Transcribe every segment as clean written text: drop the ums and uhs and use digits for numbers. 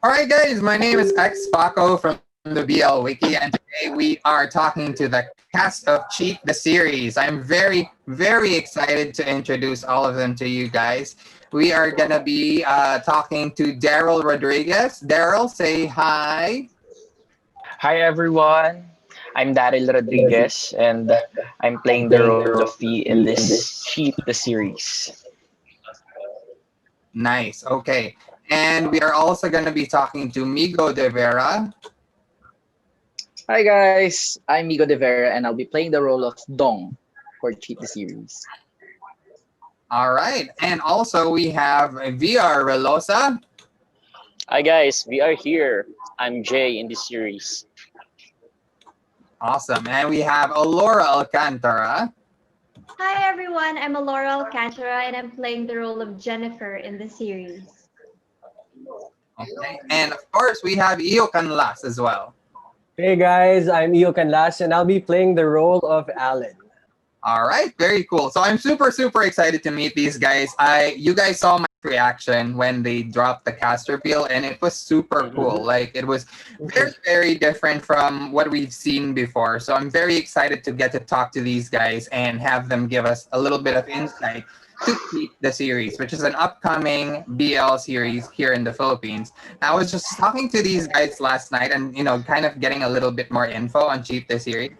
All right, guys, my name is X Paco from the BL Wiki, and today we are talking to the cast of Cheat the Series. I'm very excited to introduce all of them to you guys. We are going to be talking to Daryll Rodriguez. Daryll, say hi. Hi everyone, I'm Daryll Rodriguez and I'm playing the role of V in this Cheat the series. Nice, okay. And we are also going to be talking to Migo De Vera. Hi guys, I'm Migo De Vera and I'll be playing the role of Dong for Cheat the Series. All right. And also we have VR Relosa. Hi guys, we are here. I'm Jay in this series. Awesome. And we have Allora Alcantara. Hi everyone, I'm Allora Alcantara and I'm playing the role of Jennifer in the series. Okay. And of course, we have Canlas as well. Hey guys, I'm Canlas and I'll be playing the role of Alan. All right, very cool. So I'm super excited to meet these guys. You guys saw my reaction when they dropped the cast reveal, and it was super cool. Like it was very different from what we've seen before. So I'm very excited to get to talk to these guys and have them give us a little bit of insight to Keep the Series, which is an upcoming BL series here in the Philippines. I was just talking to these guys last night and kind of getting a little bit more info on Cheap the Series.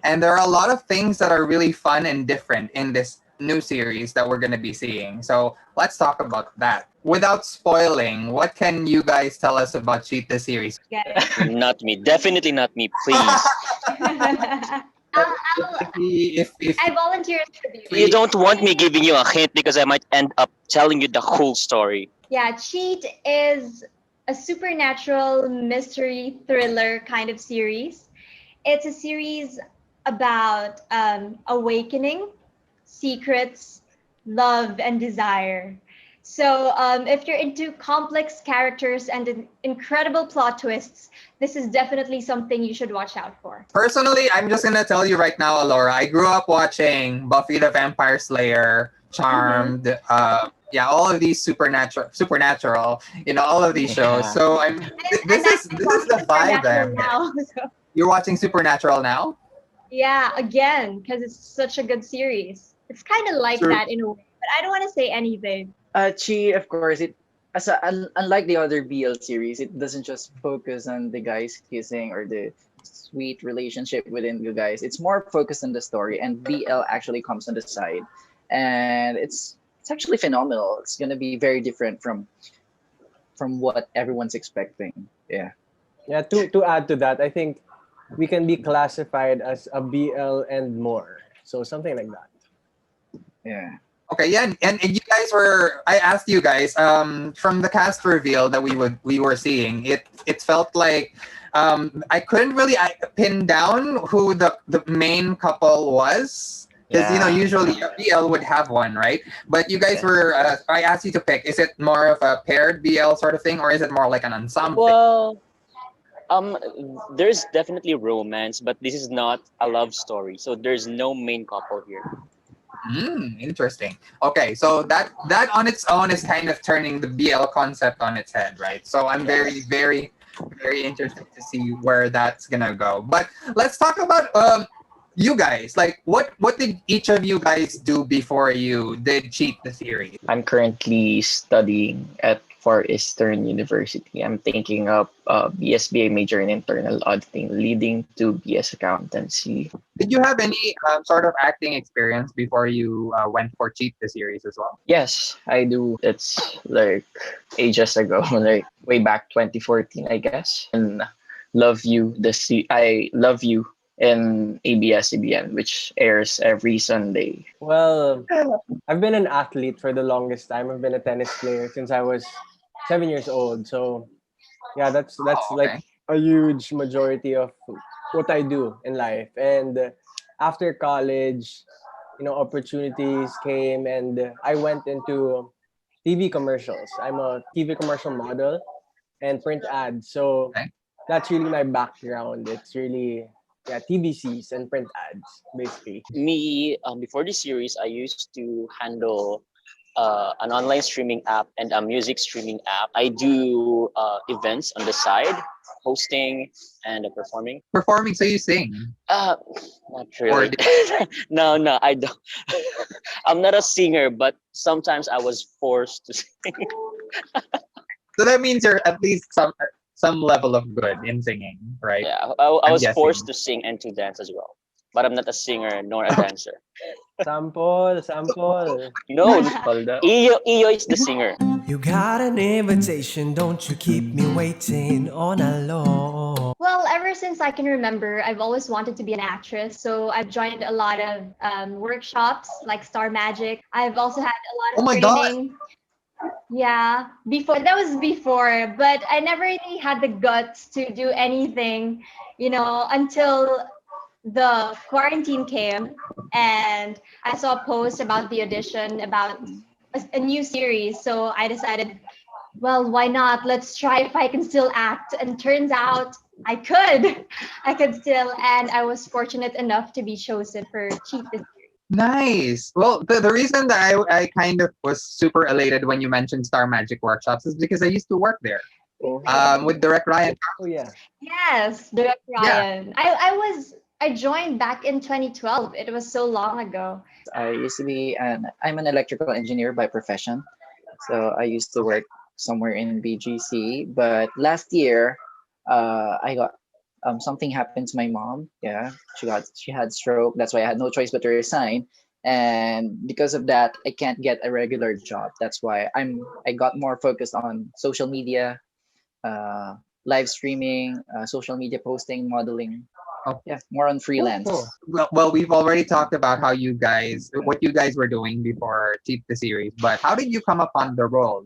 And there are a lot of things that are really fun and different in this new series that we're going to be seeing. So let's talk about that. Without spoiling, what can you guys tell us about Cheat the Series? Not me. Definitely not me, please. I volunteer to be. You don't want me giving you a hint because I might end up telling you the whole story. Yeah, Cheat is a supernatural mystery thriller kind of series. It's a series about awakening, secrets, love, and desire. So if you're into complex characters and incredible plot twists, this is definitely something you should watch out for. Personally, I'm just going to tell you right now, Alora, I grew up watching Buffy the Vampire Slayer, Charmed, all of these supernatural, all of these shows. Yeah. So this is the vibe that I'm getting. now. So, You're watching Supernatural now? yeah, again, because it's such a good series. It's kind of like Sure. that in a way, but I don't want to say anything. Chi, of course, unlike the other BL series, it doesn't just focus on the guys kissing or the sweet relationship within the guys. It's more focused on the story, and BL actually comes on the side, and it's actually phenomenal. It's gonna be very different from what everyone's expecting. Yeah. Yeah, to add to that, I think we can be classified as a BL and more. So something like that. Yeah. Okay, yeah, and you guys were. I asked you guys from the cast reveal that we were seeing. It felt like I couldn't really pin down who the main couple was because usually a BL would have one, right? But you guys were. I asked you to pick. Is it more of a paired BL sort of thing, or is it more like an ensemble? Well, there's definitely romance, but this is not a love story, so there's no main couple here. Interesting. Okay, so that on its own is kind of turning the BL concept on its head, right? So I'm very interested to see where that's gonna go. But let's talk about you guys. Like, what did each of you guys do before you did Cheat the Series? I'm currently studying at Far Eastern University. I'm taking up a BSBA major in internal auditing, leading to BS accountancy. Did you have any sort of acting experience before you went for Cheat the Series as well? Yes, I do. It's like ages ago, like way back 2014, I guess. And I Love You in ABS-CBN, which airs every Sunday. Well, I've been an athlete for the longest time. I've been a tennis player since I was 7 years old. So yeah, that's like Okay. a huge majority of what I do in life. And after college, opportunities came and I went into TV commercials. I'm a TV commercial model and print ads. So Okay. that's really my background. It's really TVCs and print ads basically. Me, before this series, I used to handle an online streaming app and a music streaming app. I do events on the side, hosting and performing. Performing, so you sing. Uh, Not Or really. No, no, I don't. I'm not a singer, but sometimes I was forced to sing. so that means you're at least some level of good in singing, right? Yeah, I I'm was forced guessing. to sing and to dance as well. But I'm not a singer nor a dancer. Sample, sample. No, Hold up. Iyo is the singer. You got an invitation, don't you keep me waiting on a law. Well, ever since I can remember, I've always wanted to be an actress. So I've joined a lot of workshops like Star Magic. I've also had a lot Oh of my god. training. Yeah, before that was before, but I never really had the guts to do anything, until the quarantine came and I saw a post about the audition about a new series. So I decided, well, why not? Let's try if I can still act. And turns out I could. I could still, and I was fortunate enough to be chosen for Cheat this year. Nice. Well, the reason that I kind of was super elated when you mentioned Star Magic Workshops is because I used to work there. Oh, With Direct Ryan. Oh yeah. Yes, Direct Yeah. Ryan. I joined back in 2012. It was so long ago. I used to be I'm an electrical engineer by profession. So I used to work somewhere in BGC. But last year, I got something happened to my mom. Yeah, she had stroke. That's why I had no choice but to resign. And because of that, I can't get a regular job. That's why I got more focused on social media, uh, live streaming, social media posting, modeling. Oh, Yeah, more on cool, freelance. cool. Well, we've already talked about what you guys were doing before Cheat the series, but how did you come upon the role?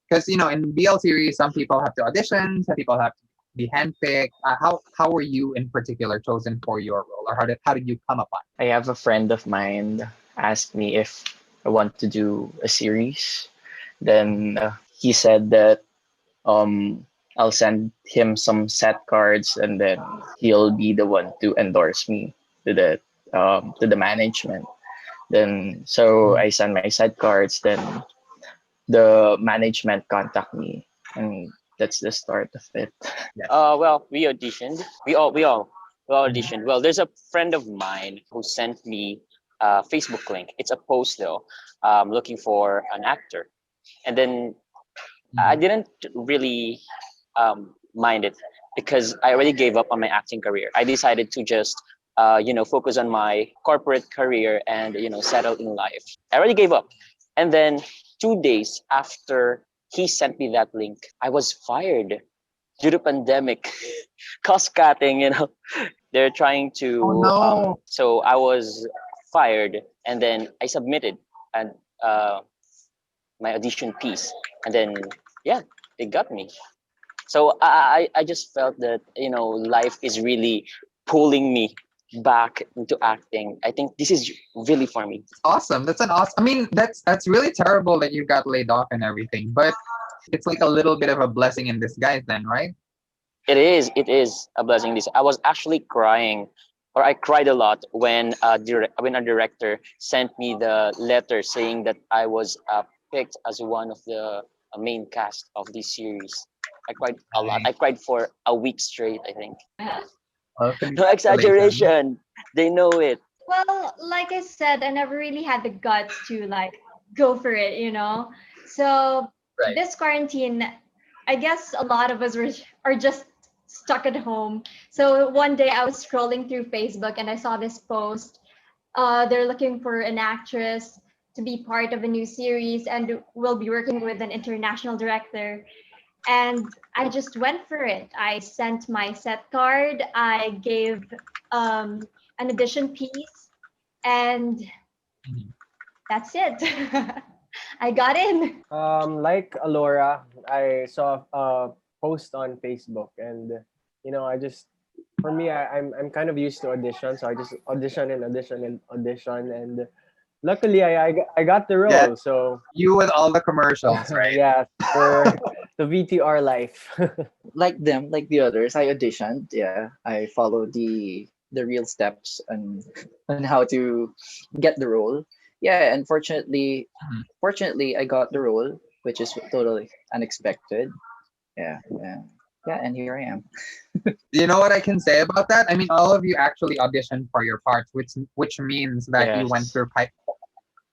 Because in BL series, some people have to audition, some people have to be handpicked. How were you in particular chosen for your role, or how did you come upon? I have a friend of mine asked me if I want to do a series. Then he said that um I'll send him some set cards and then he'll be the one to endorse me to the management. Then so I send my set cards, then the management contact me, and that's the start of it. Yes. Well, we auditioned. We all auditioned. Well, there's a friend of mine who sent me a Facebook link. It's a post though, looking for an actor. And then I didn't really mind it because I already gave up on my acting career. I decided to just focus on my corporate career and settle in life. I already gave up. And then 2 days after he sent me that link, I was fired due to pandemic, cost cutting. They're trying Oh to. no. So I was fired, and then I submitted and my audition piece, and then yeah, they got me. So I just felt that life is really pulling me back into acting. I think this is really for me. Awesome. That's an awesome. I mean, that's really terrible that you got laid off and everything, but it's like a little bit of a blessing in disguise, then, right? It is a blessing. This I was actually crying, or I cried a lot when a director sent me the letter saying that I was picked as one of the main cast of this series. I cried a lot. Nice. I cried for a week straight, I think. Well, No congratulations. exaggeration. They know it. Well, like I said, I never really had the guts to go for it. So Right. this quarantine, I guess a lot of us are just stuck at home. So one day I was scrolling through Facebook and I saw this post. They're looking for an actress to be part of a new series and will be working with an international director. And I just went for it. I sent my set card. I gave um, an audition piece, and Mhm. that's it. I got in. Like Alora, I saw a post on Facebook, and I just for me, I'm kind of used to audition, so I just audition and audition and audition, and luckily I got the Yeah, role. So you with all the commercials, right? yeah, for the VTR life. Like them, like the others, I auditioned. Yeah, I followed the real steps on how to get the role. yeah, unfortunately, Mhm. fortunately, I got the role, which is totally unexpected. Yeah, yeah, yeah, and here I am. You know what I can say about that? I mean, all of you actually auditioned for your parts, which means that you went Yes. through pipe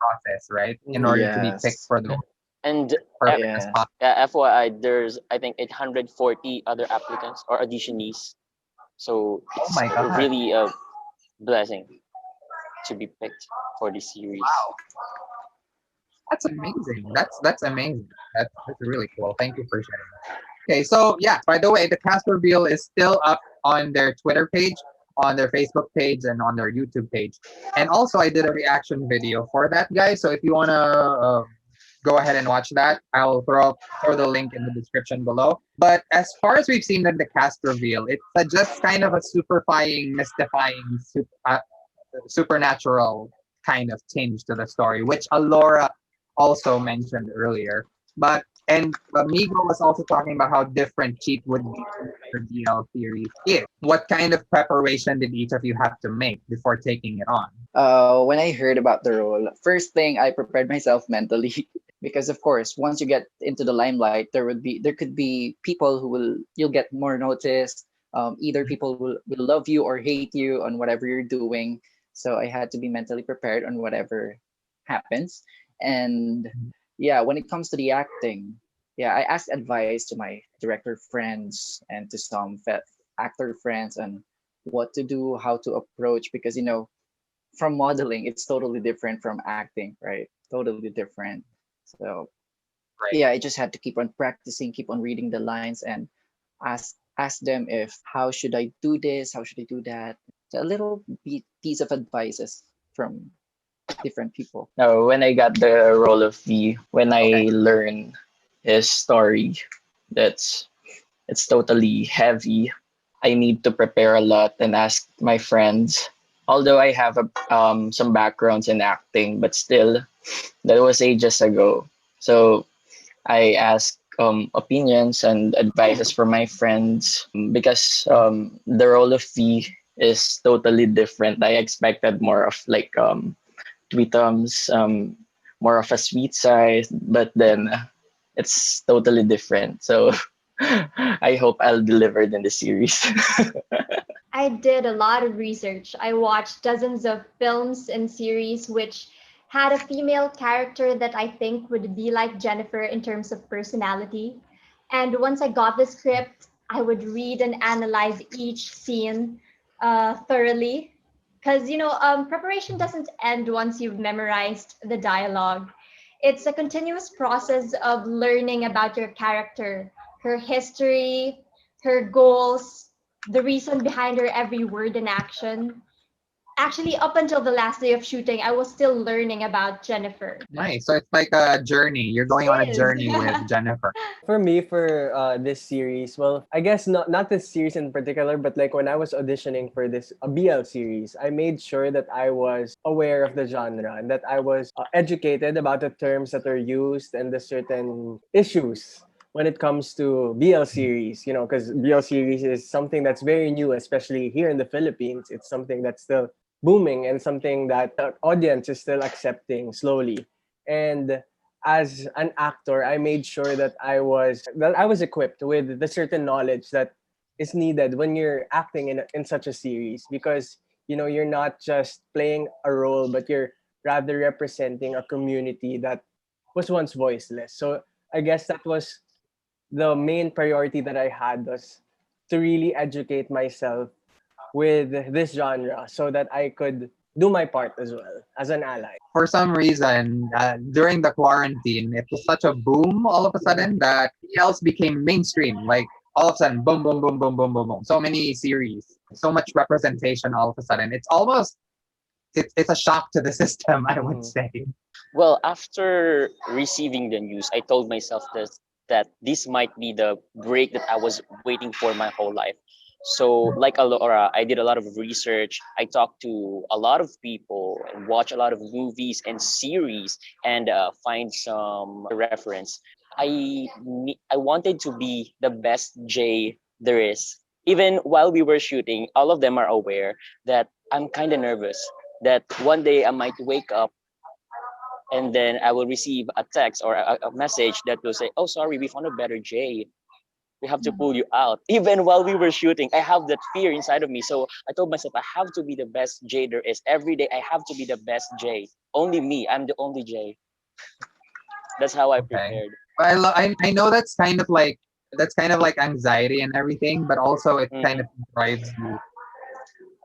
process, right, in Mhm. order to be picked Yes, for the And perfect as yes. possible. FYI, there's I think 840 other applicants or auditionees. So Oh it's my god! really a blessing to be picked for this series. Wow, that's amazing. That's amazing. That's really cool. Thank you for sharing. Okay, so yeah, by the way, the cast reveal is still up on their Twitter page, on their Facebook page, and on their YouTube page. And also, I did a reaction video for that, guys. So if you wanna go ahead and watch that, I'll throw the link in the description below. But as far as we've seen in the cast reveal, it's just kind of a superfying, mystifying, supernatural kind of tinge to the story, which Alora also mentioned earlier. But and Migo was also talking about how different Cheat would be from other BL series is. What kind of preparation did each of you have to make before taking it on? When I heard about the role, first thing I prepared myself mentally because of course, once you get into the limelight, there could be people who will you'll get more noticed. Either people will love you or hate you on whatever you're doing. So I had to be mentally prepared on whatever happens. And yeah, when it comes to the acting, yeah, I asked advice to my director friends and to some actor friends on what to do, how to approach, because from modeling, it's totally different from acting, right? Totally different. So Right. yeah, I just had to keep on practicing, keep on reading the lines, and ask them if how should I do this, how should I do that. So a little piece of advices from different people. No, when I got the role of V, when Okay. I learned his story, that's it's totally heavy. I need to prepare a lot and ask my friends. Although I have some backgrounds in acting, but still, that was ages ago. So I ask opinions and advices from my friends because the role of V is totally different. I expected more of like tweetums, more of a sweet side, but then it's totally different. So I hope I'll deliver it in the series. I did a lot of research. I watched dozens of films and series which had a female character that I think would be like Jennifer in terms of personality. And once I got the script, I would read and analyze each scene thoroughly. Because, preparation doesn't end once you've memorized the dialogue. It's a continuous process of learning about your character, her history, her goals, the reason behind her every word and action. Actually, up until the last day of shooting, I was still learning about Jennifer. Nice. So it's like a journey. You're going on a It is. journey with Jennifer. For me, for this series, well, I guess not this series in particular, but like when I was auditioning for this BL series, I made sure that I was aware of the genre and that I was educated about the terms that are used and the certain issues when it comes to BL series. Because BL series is something that's very new, especially here in the Philippines. It's something that's still booming and something that the audience is still accepting slowly. And as an actor, I made sure that I was equipped with the certain knowledge that is needed when you're acting in such a series, because you're not just playing a role, but you're rather representing a community that was once voiceless. So I guess that was the main priority that I had, was to really educate myself with this genre so that I could do my part as well as an ally. For some reason, during the quarantine, it was such a boom all of a sudden that PLs became mainstream. Like all of a sudden, boom, boom, boom, boom, boom, boom, boom. So many series, so much representation all of a sudden. It's a shock to the system, I would Mhm. say. Well, after receiving the news, I told myself that this might be the break that I was waiting for my whole life. So, like Alora, I did a lot of research. I talked to a lot of people and watch a lot of movies and series and find some reference. I wanted to be the best J there is. Even while we were shooting, all of them are aware that I'm kind of nervous that one day I might wake up and then I will receive a text or a message that will say, "Oh, sorry, we found a better J. We have to pull you out." Even while we were shooting, I have that fear inside of me. So I told myself, I have to be the best J there is. Every day, I have to be the best J. Only me. I'm the only J. That's how I Okay. prepared. But I know that's kind of like anxiety and everything, but also it kind Hmm. of drives you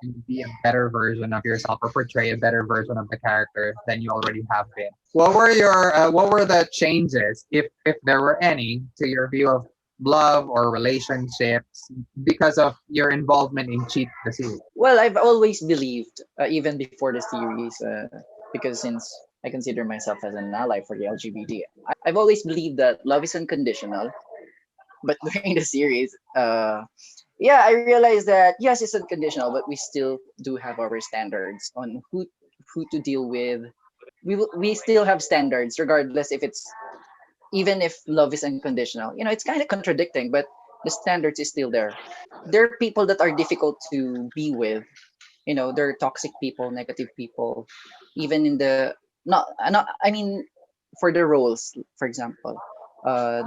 to be a better version of yourself or portray a better version of the character than you already have been. What were the changes, if there were any, to your view of love or relationships because of your involvement in Cheat the series? Well, I've always believed, even before the series, because since I consider myself as an ally for the LGBT, I've always believed that love is unconditional. But during the series, yeah, I realized that yes, it's unconditional, but we still do have our standards on who to deal with. We still have standards, regardless if it's even if love is unconditional. You know, it's kind of contradicting, but the standards is still there. There are people that are difficult to be with. You know, there are toxic people, negative people, even in the not I mean for the roles, for example.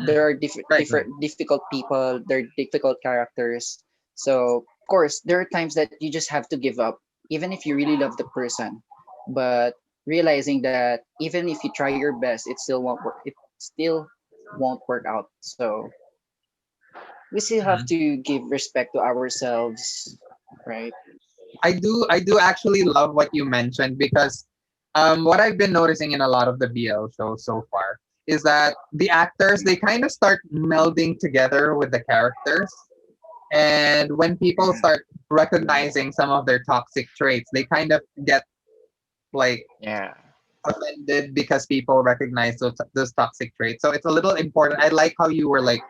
There are Right, right. difficult people, there are difficult characters. So of course there are times that you just have to give up, even if you really love the person. But realizing that even if you try your best, it still won't work. It still won't work out. So we still have Mhm. to give respect to ourselves, right? I do actually love what you mentioned because what I've been noticing in a lot of the BL shows so far is that the actors they kind of start melding together with the characters, and when people start recognizing some of their toxic traits, they kind of get like Yeah. offended because people recognize those toxic traits. So it's a little important. I like how you were like,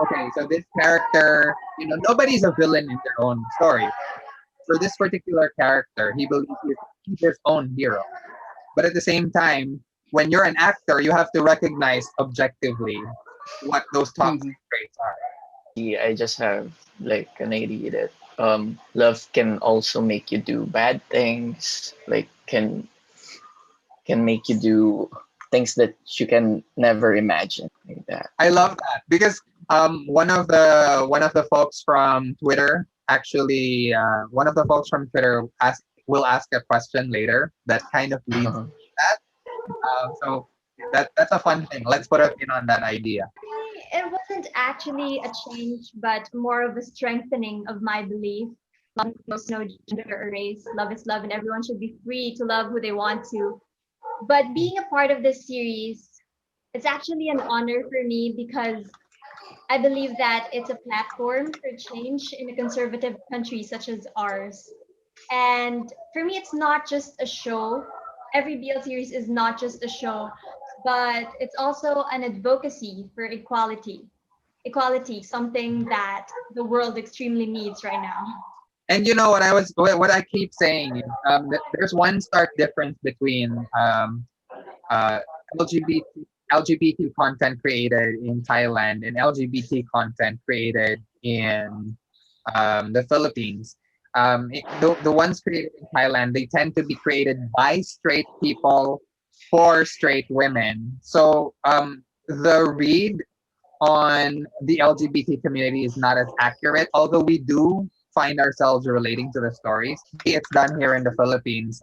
okay, so this character, nobody's a villain in their own story. For this particular character, he believes he's his own hero. But at the same time, when you're an actor, you have to recognize objectively what those toxic traits are. I just have like an idea that love can also make you do bad things, like can make you do things that you can never imagine, like that. I love that because one of the folks from Twitter actually one of the folks from Twitter will ask a question later that kind of leads to that. So that's a fun thing. Let's put a pin on that idea. Me, it wasn't actually a change, but more of a strengthening of my belief. Love knows no gender or race. Love is love, and everyone should be free to love who they want to. But being a part of this series, it's actually an honor for me because I believe that it's a platform for change in a conservative country such as ours. And for me, it's not just a show. Every BL series is not just a show, but it's also an advocacy for equality. Equality, something that the world extremely needs right now. And you know what I keep saying is there's one stark difference between uh, LGBT LGBT content created in Thailand and LGBT content created in the Philippines. The ones created in Thailand, they tend to be created by straight people for straight women. So the read on the LGBT community is not as accurate, although we do find ourselves relating to the stories. It's done here in the Philippines.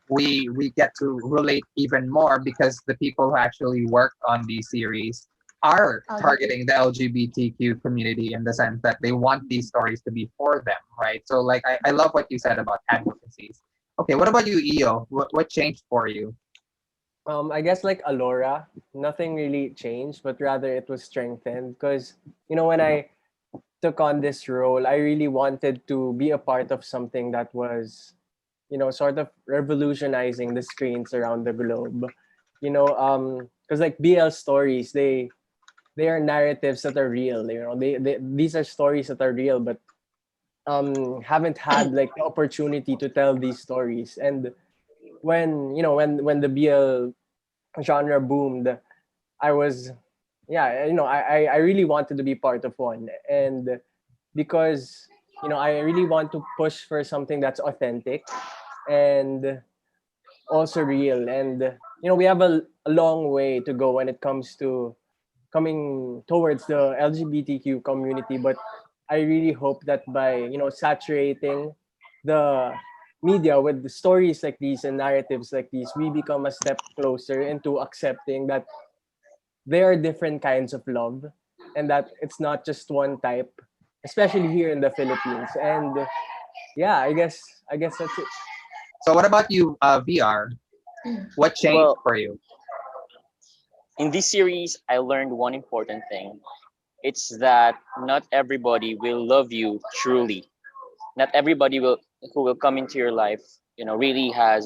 We get to relate even more because the people who actually worked on these series are LGBT. targeting the LGBTQ community in the sense that they want these stories to be for them, right? So, like, I love what you said about advocacies. Okay, what about you, Io? What changed for you? I guess like Allora, nothing really changed, but rather it was strengthened because when I took on this role, I really wanted to be a part of something that was sort of revolutionizing the screens around the globe. Because like BL stories, they are narratives that are real. These are stories that are real, but haven't had like the opportunity to tell these stories. And when the BL genre boomed, I was yeah, I really wanted to be part of one. And because I really want to push for something that's authentic and also real. And we have a long way to go when it comes to coming towards the LGBTQ community, but I really hope that by saturating the media with the stories like these and narratives like these, we become a step closer into accepting that there are different kinds of love and that it's not just one type, especially here in the Philippines. And yeah, I guess that's it. So what about you, VR? What changed Well, for you? in this series, I learned one important thing. It's that not everybody will love you truly. Not everybody will who will come into your life, really have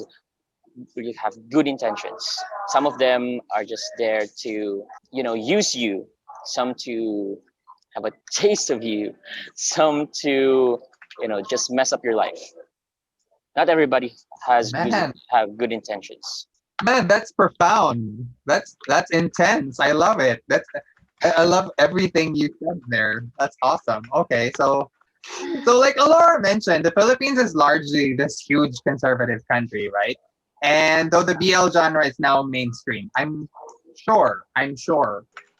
good intentions. Some of them are just there to, use you. Some to have a taste of you. Some to, just mess up your life. Not everybody Man, have good intentions. man, that's profound. That's intense. I love it. I love everything you said there. That's awesome. Okay, so like Alora mentioned, the Philippines is largely this huge conservative country, right? And though the BL genre is now mainstream, I'm sure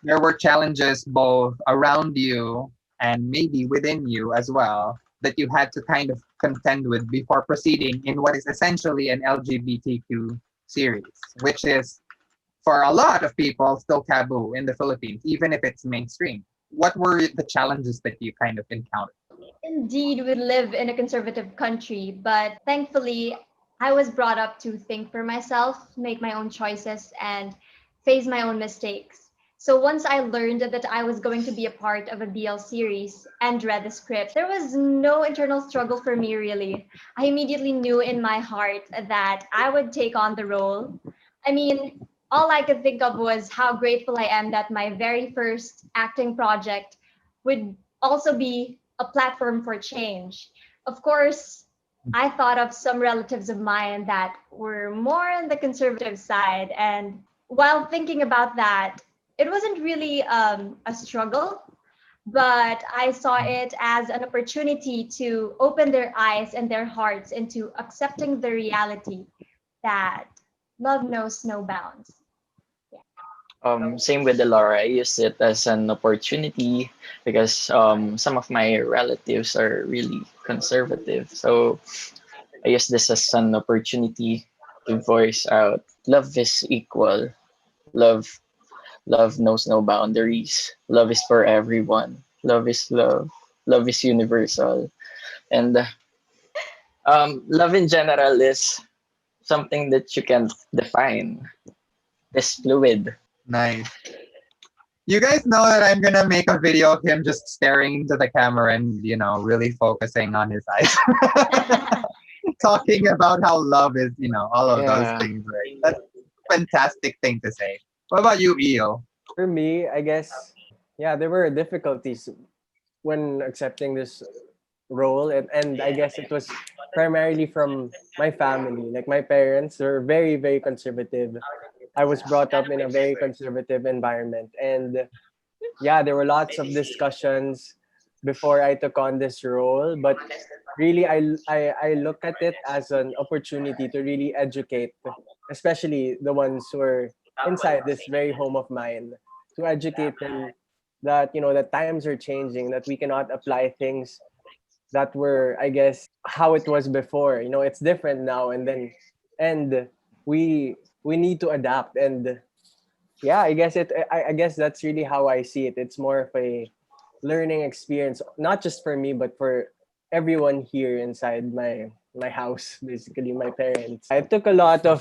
there were challenges both around you and maybe within you as well that you had to kind of contend with before proceeding in what is essentially an LGBTQ series, which is for a lot of people still taboo in the Philippines, even if it's mainstream. What were the challenges that you kind of encountered? Indeed, we live in a conservative country, but thankfully, I was brought up to think for myself, make my own choices, and face my own mistakes. So once I learned that I was going to be a part of a BL series and read the script, there was no internal struggle for me really. I immediately knew in my heart that I would take on the role. I mean, all I could think of was how grateful I am that my very first acting project would also be a platform for change. Of course, I thought of some relatives of mine that were more on the conservative side. And while thinking about that, it wasn't really a struggle, but I saw it as an opportunity to open their eyes and their hearts into accepting the reality that love knows no bounds. Same with the Laura. I use it as an opportunity because some of my relatives are really conservative. So I use this as an opportunity to voice out love is equal. Love love knows no boundaries. Love is for everyone. Love is love. Love is universal. And love in general is something that you can define. It's fluid. Nice. You guys know that I'm gonna make a video of him just staring into the camera and really focusing on his eyes, talking about how love is, all of those Yeah. things. Right? That's a fantastic thing to say. What about you, Eo? For me, I guess, yeah, there were difficulties when accepting this role, and I guess it was primarily from my family. Like my parents were very, very conservative. I was brought up in a very conservative environment, and yeah, there were lots of discussions before I took on this role. But really, I look at it as an opportunity to really educate, especially the ones who are inside this very home of mine, to educate them that that times are changing, that we cannot apply things that were, I guess, how it was before. It's different now, and we need to adapt. And yeah, I guess that's really how I see it. It's more of a learning experience, not just for me, but for everyone here inside my house, basically my parents. I took a lot of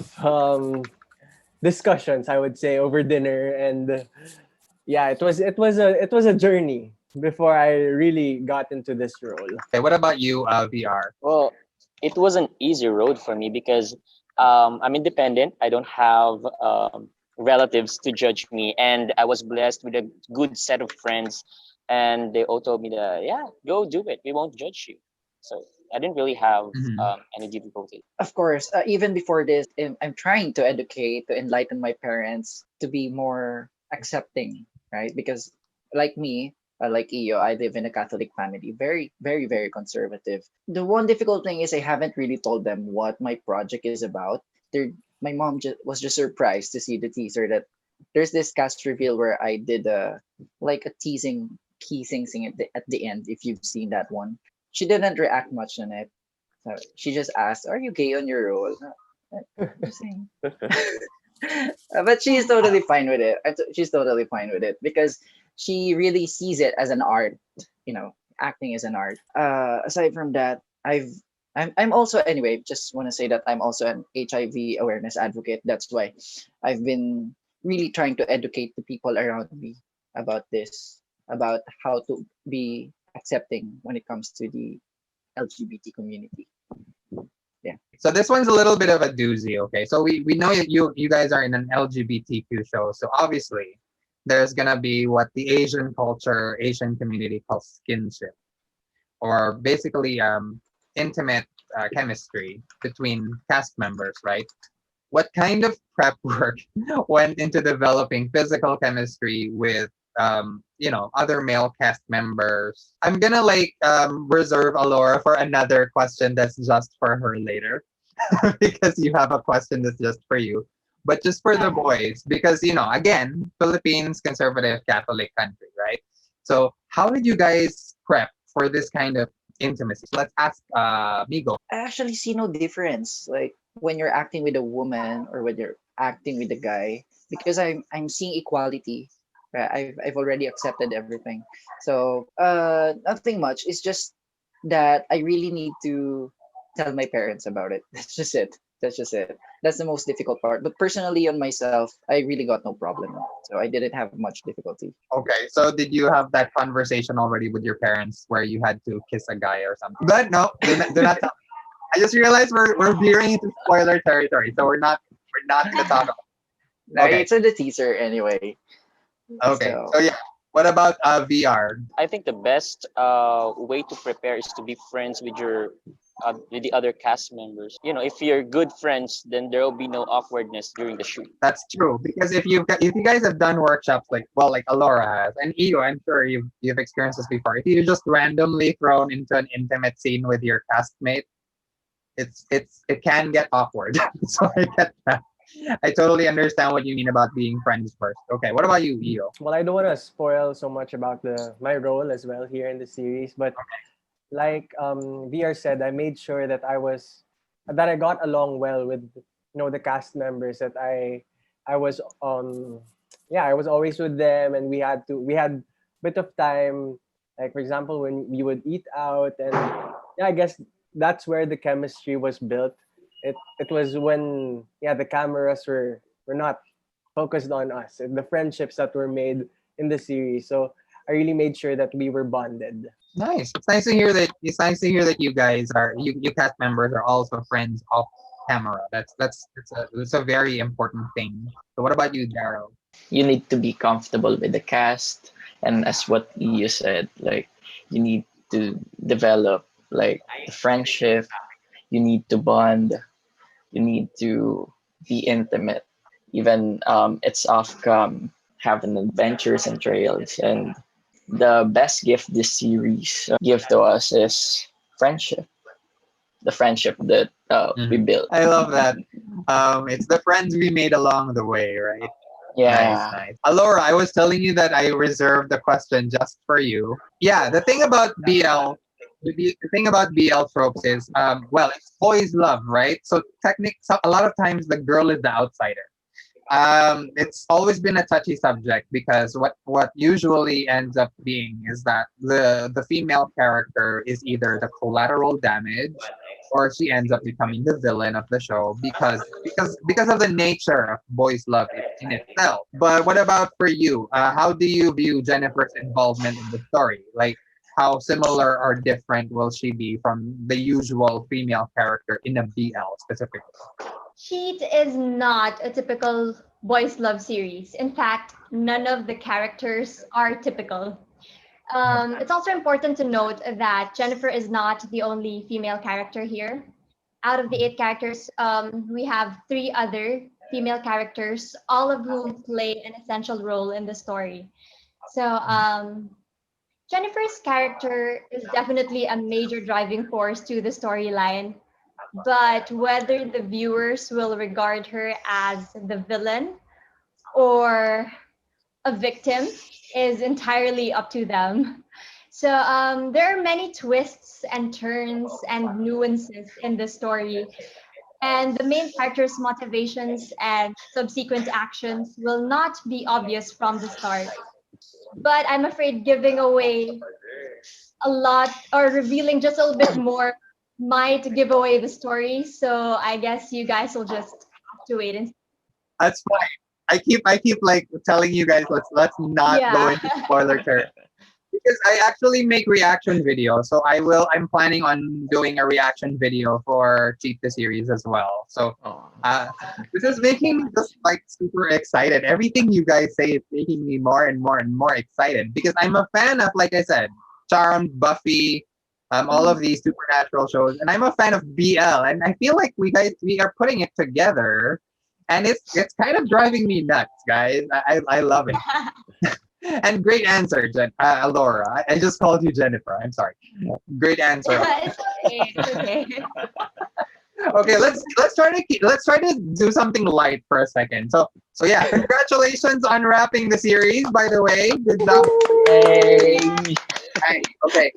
discussions, I would say, over dinner, and yeah, it was a journey before I really got into this role. Okay, what about you, VR? Well, it was an easy road for me because I'm independent. I don't have relatives to judge me, and I was blessed with a good set of friends, and they all told me that yeah, go do it. We won't judge you. So I didn't really have Mhm. any difficulty. Of course, even before this, I'm trying to educate, to enlighten my parents to be more accepting, right? Because, like me, like Iyo, I live in a Catholic family, very, very, very conservative. The one difficult thing is I haven't really told them what my project is about. They're my mom was just surprised to see the teaser that there's this cast reveal where I did a like a teasing kissing scene at the end. If you've seen that one, she didn't react much on it. So she just asked, "Are you gay on your role?" Just saying. But she's totally fine with it. She's totally fine with it because she really sees it as an art. You know, acting is an art. Aside from that, I'm also anyway. Just want to say that I'm also an HIV awareness advocate. That's why I've been really trying to educate the people around me about this, about how to be accepting when it comes to the LGBT community. Yeah. So this one's a little bit of a doozy, okay? So we know you guys are in an LGBTQ show, so obviously there's gonna be what the Asian culture, Asian community calls skinship, or basically intimate chemistry between cast members, right? What kind of prep work went into developing physical chemistry with other male cast members? I'm gonna reserve Alora for another question that's just for her later because you have a question that's just for you. But just for the boys, because again, Philippines conservative Catholic country, right? So how did you guys prep for this kind of intimacy? So let's ask Migo. I actually see no difference, like when you're acting with a woman or when you're acting with a guy, because I'm seeing equality. Right? I've already accepted everything. So nothing much. It's just that I really need to tell my parents about it. That's just it. That's just it. That's the most difficult part. But personally, on myself, I really got no problem. So I didn't have much difficulty. Okay, so did you have that conversation already with your parents where you had to kiss a guy or something? But no, do not tell. I just realized we're veering into spoiler territory, so we're not gonna talk about. No, Okay, it's in the teaser anyway. okay. So So yeah, what about VR? I think the best way to prepare is to be friends with your with the other cast members. You know, if you're good friends, then there will be no awkwardness during the shoot. That's true because if you guys have done workshops like Alora has and Ego, I'm sure you've experienced this before. If you just randomly thrown into an intimate scene with your castmate, it can get awkward. So I get that. I totally understand what you mean about being friends first. Okay, what about you, Eo? Well, I don't want to spoil so much about my role as well here in the series, but like VR said, I made sure that I got along well with the cast members, that I was I was always with them, and we had bit of time, like for example when we would eat out, and yeah, I guess that's where the chemistry was built. It was when the cameras were not focused on us, and the friendships that were made in the series. So I really made sure that we were bonded. Nice. It's nice to hear that. It's nice to hear that you guys you cast members are also friends off camera. That's a very important thing. So what about you, Daryl? You need to be comfortable with the cast, and as what you said, like you need to develop like the friendship. You need to bond. You need to be intimate. Even it's off having adventures and trails. And the best gift this series give to us is friendship. The friendship that we Mhm. built. I love that. It's the friends we made along the way, right? Nice, Yeah. nice. Alora, I was telling you that I reserved the question just for you. Yeah, the thing about BL, the thing about BL tropes is, well, it's boys love, right? So a lot of times the girl is the outsider. It's always been a touchy subject because what usually ends up being is that the female character is either the collateral damage or she ends up becoming the villain of the show because of the nature of boys love in itself. But what about for you? How do you view Jennifer's involvement in the story? Like how similar or different will she be from the usual female character in a BL specifically? Heat is not a typical boys' love series. In fact, none of the characters are typical. It's also important to note that Jennifer is not the only female character here. Out of the eight characters, we have three other female characters, all of whom play an essential role in the story. So, Jennifer's character is definitely a major driving force to the storyline. but whether the viewers will regard her as the villain or a victim is entirely up to them. So there are many twists and turns and nuances in the story, and the main character's motivations and subsequent actions will not be obvious from the start. But I'm afraid giving away a lot or revealing just a little bit more might give away the story. So I guess you guys will just have to wait and see. That's fine. I keep like telling you guys let's not go Yeah. into spoiler territory because I actually make reaction videos. So I'm planning on doing a reaction video for Cheat the Series as well. So Oh. this is making me just like super excited. Everything you guys say is making me more and more and more excited because I'm a fan of, like I said, Charmed, Buffy, all of these supernatural shows, and I'm a fan of BL. And I feel like we are putting it together, and it's kind of driving me nuts, guys. I love it. And great answer, Laura. I just called you Jennifer. I'm sorry. Great answer. It's okay. It's okay. Okay, let's try to do something light for a second. So yeah, congratulations on wrapping the series. By the way, good job. Hey. Hey, okay.